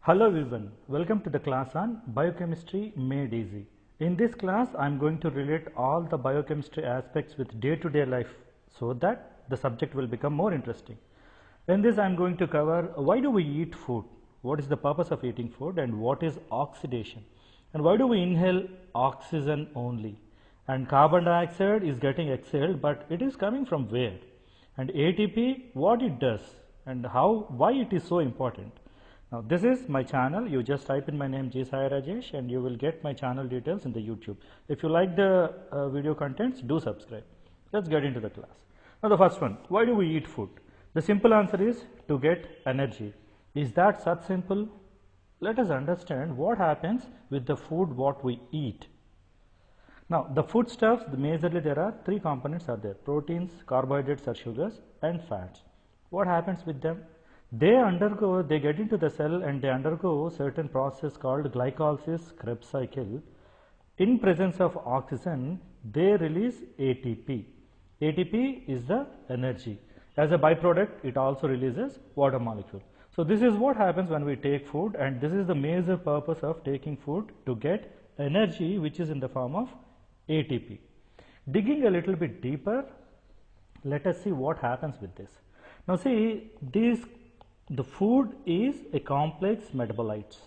Hello everyone, welcome to the class on Biochemistry Made Easy. In this class, I am going to relate all the biochemistry aspects with day-to-day life so that the subject will become more interesting. In this, I am going to cover why do we eat food, what is the purpose of eating food, and what is oxidation, and why do we inhale oxygen only, and carbon dioxide is getting exhaled, but it is coming from where, and ATP, what it does, and why it is so important. Now this is my channel. You just type in my name G. Sai Rajesh and you will get my channel details in the YouTube. If you like the video contents, do subscribe. Let's get into the class. Now the first one, why do we eat food? The simple answer is to get energy. Is that such simple? Let us understand what happens with the food what we eat. Now the foodstuffs, majorly there are three components are there: proteins, carbohydrates or sugars, and fats. What happens with them? They get into the cell and they undergo certain process called glycolysis Krebs cycle. In presence of oxygen, they release ATP. ATP is the energy. As a byproduct, it also releases water molecule. So this is what happens when we take food, and this is the major purpose of taking food, to get energy which is in the form of ATP. Digging a little bit deeper, let us see what happens with this. Now see, the food is a complex metabolites.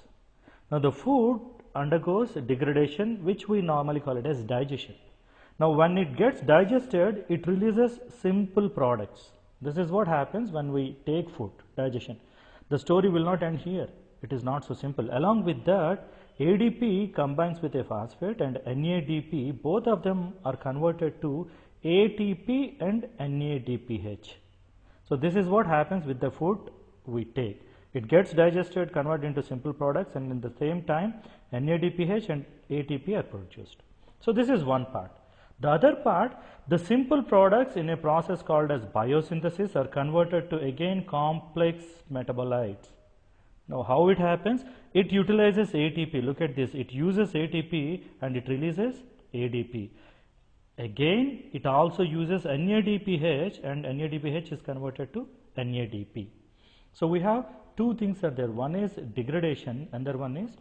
Now the food undergoes degradation, which we normally call it as digestion. Now when it gets digested, it releases simple products. This is what happens when we take food, digestion. The story will not end here. It is not so simple. Along with that, ADP combines with a phosphate and NADP, both of them are converted to ATP and NADPH. So this is what happens with the food we take. It gets digested, converted into simple products, and in the same time NADPH and ATP are produced. So this is one part. The other part, the simple products in a process called as biosynthesis are converted to again complex metabolites. Now how it happens? It utilizes ATP. Look at this. It uses ATP and it releases ADP. Again, it also uses NADPH and NADPH is converted to NADP. So we have two things are there. One is degradation, another one is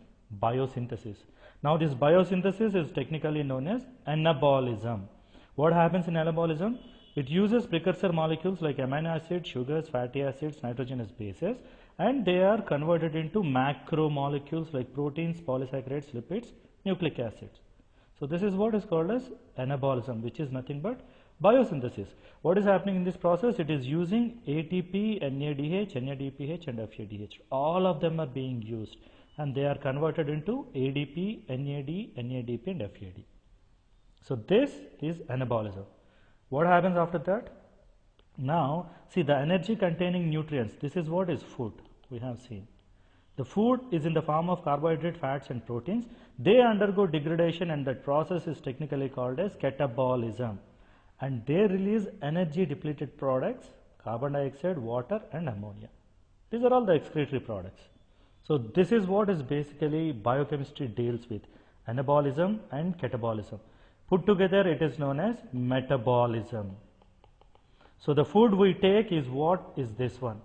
biosynthesis. Now this biosynthesis is technically known as anabolism. What happens in anabolism? It uses precursor molecules like amino acids, sugars, fatty acids, nitrogenous bases, and they are converted into macromolecules like proteins, polysaccharides, lipids, nucleic acids. So this is what is called as anabolism, which is nothing but biosynthesis. What is happening in this process? It is using ATP, NADH, NADPH and FADH. All of them are being used and they are converted into ADP, NAD, NADP and FAD. So this is anabolism. What happens after that? Now see the energy containing nutrients. This is what is food we have seen. The food is in the form of carbohydrate, fats and proteins. They undergo degradation and that process is technically called as catabolism. And they release energy depleted products, carbon dioxide, water and ammonia. These are all the excretory products. So this is what is basically biochemistry deals with, anabolism and catabolism. Put together it is known as metabolism. So the food we take is what is this one.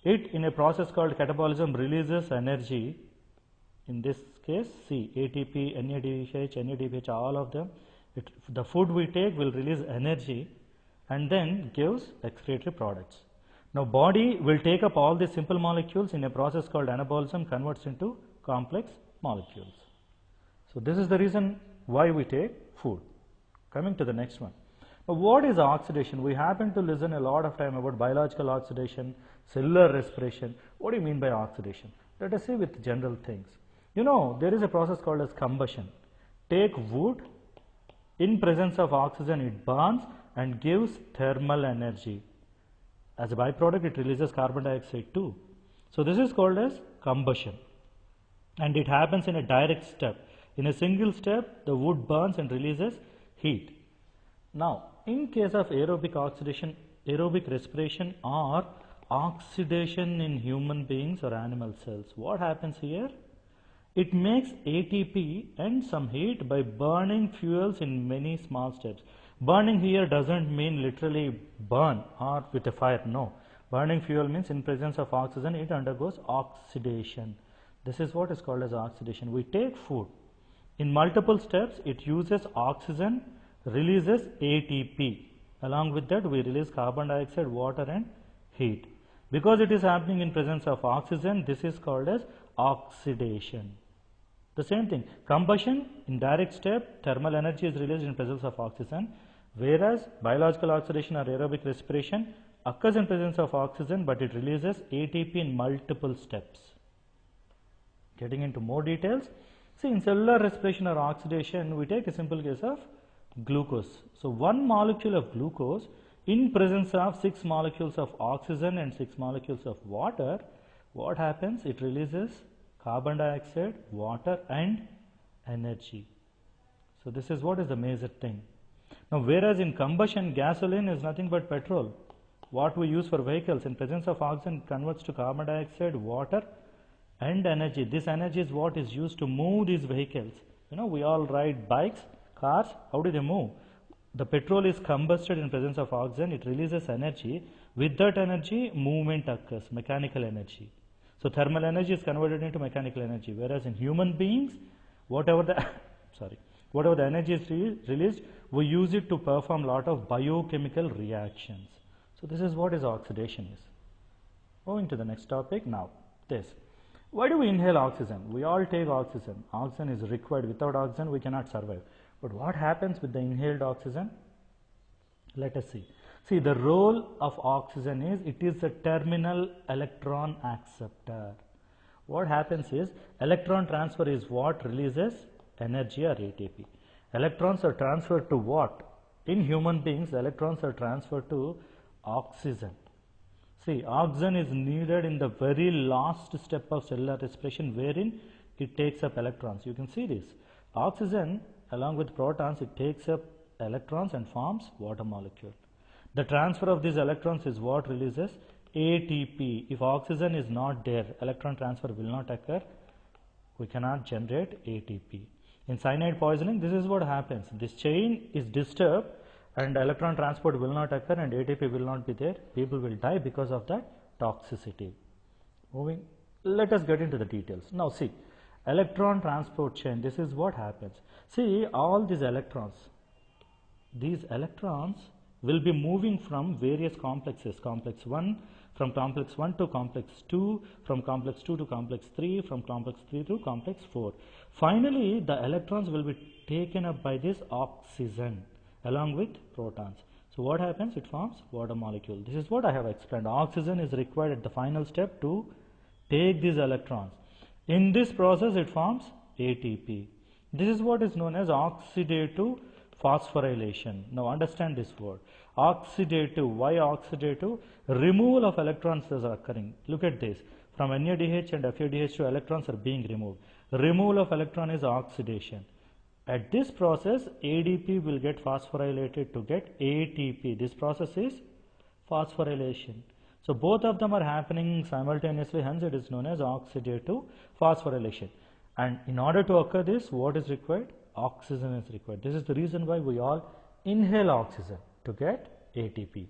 It in a process called catabolism releases energy. In this case, see ATP, NADH, NADPH, all of them. The food we take will release energy and then gives excretory products. Now body will take up all these simple molecules in a process called anabolism, converts into complex molecules. So this is the reason why we take food. Coming to the next one. Now what is oxidation? We happen to listen a lot of time about biological oxidation, cellular respiration. What do you mean by oxidation? Let us say with general things. You know, there is a process called as combustion. Take wood, in presence of oxygen it burns and gives thermal energy. As a byproduct it releases carbon dioxide too. So this is called as combustion and it happens in a direct step. In a single step the wood burns and releases heat. Now in case of aerobic oxidation, aerobic respiration or oxidation in human beings or animal cells, what happens here? It makes ATP and some heat by burning fuels in many small steps. Burning here doesn't mean literally burn or with a fire, no. Burning fuel means in presence of oxygen it undergoes oxidation. This is what is called as oxidation. We take food. In multiple steps, it uses oxygen, releases ATP. Along with that, we release carbon dioxide, water and heat. Because it is happening in presence of oxygen, this is called as oxidation. The same thing, combustion in direct step, thermal energy is released in presence of oxygen, whereas biological oxidation or aerobic respiration occurs in presence of oxygen, but it releases ATP in multiple steps. Getting into more details, see, in cellular respiration or oxidation, we take a simple case of glucose. So, one molecule of glucose in presence of 6 molecules of oxygen and 6 molecules of water, what happens? It releases carbon dioxide, water and energy. So, this is what is the major thing. Now, whereas in combustion, gasoline is nothing but petrol. What we use for vehicles, in presence of oxygen, converts to carbon dioxide, water and energy. This energy is what is used to move these vehicles. You know, we all ride bikes, cars. How do they move? The petrol is combusted in presence of oxygen. It releases energy. With that energy, movement occurs, mechanical energy. So, thermal energy is converted into mechanical energy. Whereas in human beings, whatever the whatever the energy is released, we use it to perform lot of biochemical reactions. So, this is what is oxidation is. Moving to the next topic now. This. Why do we inhale oxygen? We all take oxygen. Oxygen is required. Without oxygen, we cannot survive. But what happens with the inhaled oxygen? Let us see. See, the role of oxygen is it is a terminal electron acceptor. What happens is electron transfer is what releases energy or ATP. Electrons are transferred to what? In human beings, electrons are transferred to oxygen. See, oxygen is needed in the very last step of cellular respiration, wherein it takes up electrons. You can see this. Oxygen, along with protons, it takes up electrons and forms water molecule. The transfer of these electrons is what releases ATP. If oxygen is not there, electron transfer will not occur. We cannot generate ATP. In cyanide poisoning, this is what happens. This chain is disturbed and electron transport will not occur and ATP will not be there. People will die because of that toxicity. Moving, let us get into the details. Now see, electron transport chain, this is what happens. See, all these electrons will be moving from various complexes. Complex 1, from complex 1 to complex 2, from complex 2 to complex 3, from complex 3 to complex 4. Finally, the electrons will be taken up by this oxygen along with protons. So what happens? It forms water molecule. This is what I have explained. Oxygen is required at the final step to take these electrons. In this process, it forms ATP. This is what is known as oxidative phosphorylation. Now understand this word. Oxidative. Why oxidative? Removal of electrons is occurring. Look at this. From NADH and FADH2 electrons are being removed. Removal of electron is oxidation. At this process, ADP will get phosphorylated to get ATP. This process is phosphorylation. So both of them are happening simultaneously, hence it is known as oxidative phosphorylation. And in order to occur this, what is required? Oxygen is required. This is the reason why we all inhale oxygen to get ATP.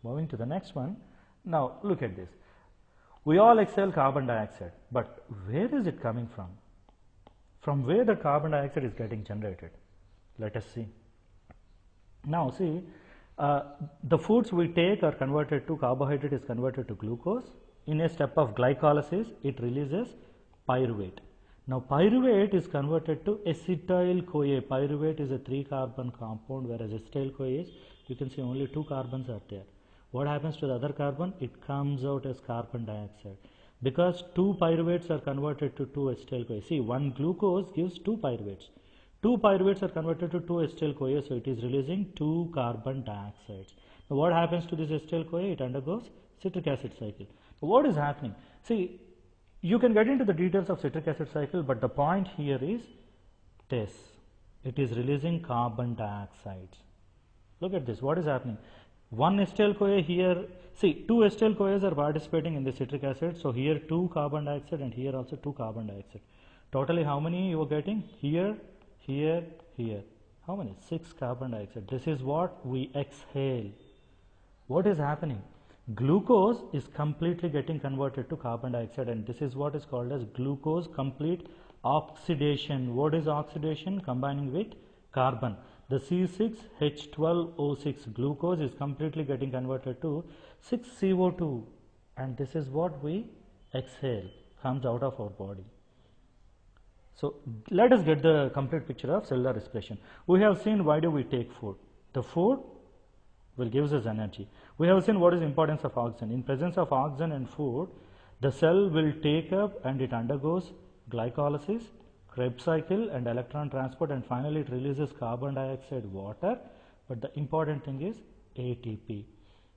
Moving to the next one. Now look at this. We all exhale carbon dioxide, but where is it coming from? From where the carbon dioxide is getting generated? Let us see. Now see, the foods we take are converted to carbohydrate is converted to glucose. In a step of glycolysis, it releases pyruvate. Now pyruvate is converted to acetyl-CoA. Pyruvate is a 3-carbon compound, whereas acetyl-CoA is, you can see only 2 carbons are there. What happens to the other carbon? It comes out as carbon dioxide. Because 2 pyruvates are converted to 2 acetyl-CoA. See, 1 glucose gives 2 pyruvates. 2 pyruvates are converted to 2 acetyl-CoA, so it is releasing 2 carbon dioxides. Now what happens to this acetyl-CoA? It undergoes citric acid cycle. Now, what is happening? See, you can get into the details of citric acid cycle, but the point here is this. It is releasing carbon dioxide. Look at this. What is happening? 1 acetyl-CoA here, see, 2 acetyl-CoAs are participating in the citric acid, so here 2 carbon dioxide and here also 2 carbon dioxide. Totally how many you are getting? Here, here, here. How many? 6 carbon dioxide. This is what we exhale. What is happening? Glucose is completely getting converted to carbon dioxide, and this is what is called as glucose complete oxidation. What is oxidation? Combining with carbon. The C6H12O6 glucose is completely getting converted to 6CO2, and this is what we exhale, comes out of our body. So let us get the complete picture of cellular respiration. We have seen why do we take food. The food will give us energy. We have seen what is the importance of oxygen. In presence of oxygen and food, the cell will take up and it undergoes glycolysis, Krebs cycle and electron transport, and finally it releases carbon dioxide, water. But the important thing is ATP.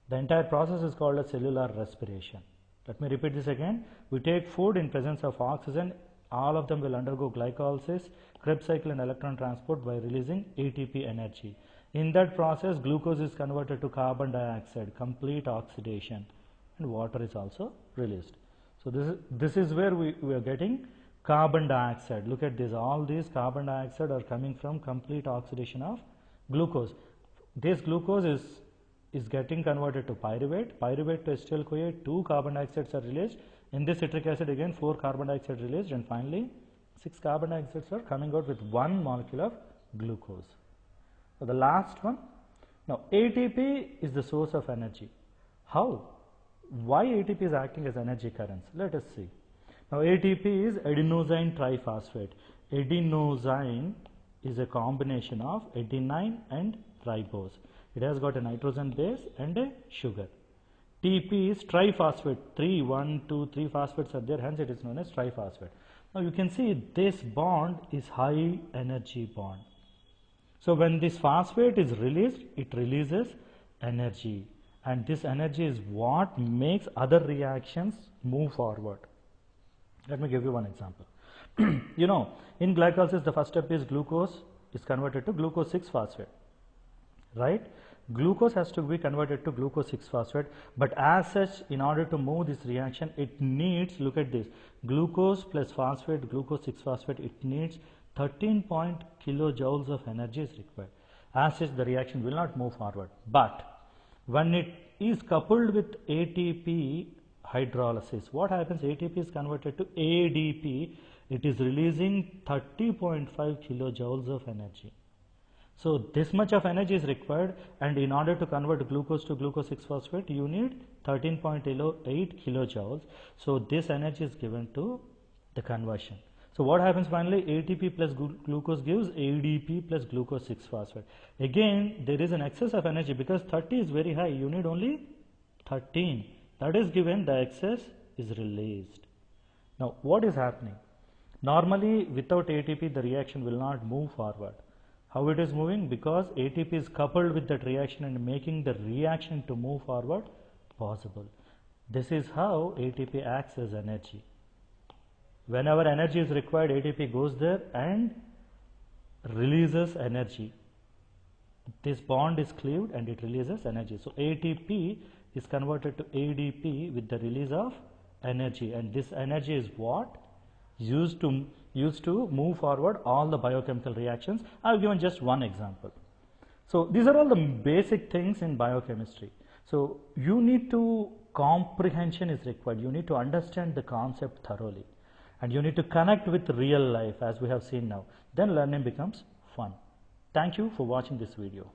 The entire process is called a cellular respiration. Let me repeat this again. We take food in presence of oxygen. All of them will undergo glycolysis, Krebs cycle and electron transport by releasing ATP energy. In that process, glucose is converted to carbon dioxide, complete oxidation, and water is also released. So this is where we are getting carbon dioxide. Look at this, all these carbon dioxide are coming from complete oxidation of glucose. This glucose is getting converted to pyruvate. Pyruvate to acetyl-CoA, 2 carbon dioxides are released. In this citric acid again 4 carbon dioxide released, and finally 6 carbon dioxides are coming out with 1 molecule of glucose. So the last one. Now ATP is the source of energy. How? Why ATP is acting as energy currents? Let us see. Now ATP is adenosine triphosphate. Adenosine is a combination of adenine and ribose. It has got a nitrogen base and a sugar. TP is triphosphate. 3 phosphates are there, hence it is known as triphosphate. Now you can see this bond is high energy bond. So when this phosphate is released, it releases energy, and this energy is what makes other reactions move forward. Let me give you one example. You know, in glycolysis the first step is glucose is converted to glucose 6-phosphate, right? Glucose has to be converted to glucose 6-phosphate, but as such, in order to move this reaction, it needs, look at this, glucose plus phosphate, glucose 6-phosphate, it needs 13 kilojoules of energy is required. As such, the reaction will not move forward. But when it is coupled with ATP hydrolysis, what happens? ATP is converted to ADP. It is releasing 30.5 kilojoules of energy. So this much of energy is required, and in order to convert glucose to glucose 6-phosphate, you need 13.8 kilojoules. So this energy is given to the conversion. So what happens finally? ATP plus glucose gives ADP plus glucose 6-phosphate. Again, there is an excess of energy because 30 is very high. You need only 13. That is given, the excess is released. Now what is happening? Normally without ATP the reaction will not move forward. How it is moving? Because ATP is coupled with that reaction and making the reaction to move forward possible. This is how ATP acts as energy. Whenever energy is required, ATP goes there and releases energy. This bond is cleaved and it releases energy. So ATP is converted to ADP with the release of energy, and this energy is what used to move forward all the biochemical reactions. I have given just one example. So these are all the basic things in biochemistry. So you need to, comprehension is required. You need to understand the concept thoroughly, and you need to connect with real life as we have seen now. Then learning becomes fun. Thank you for watching this video.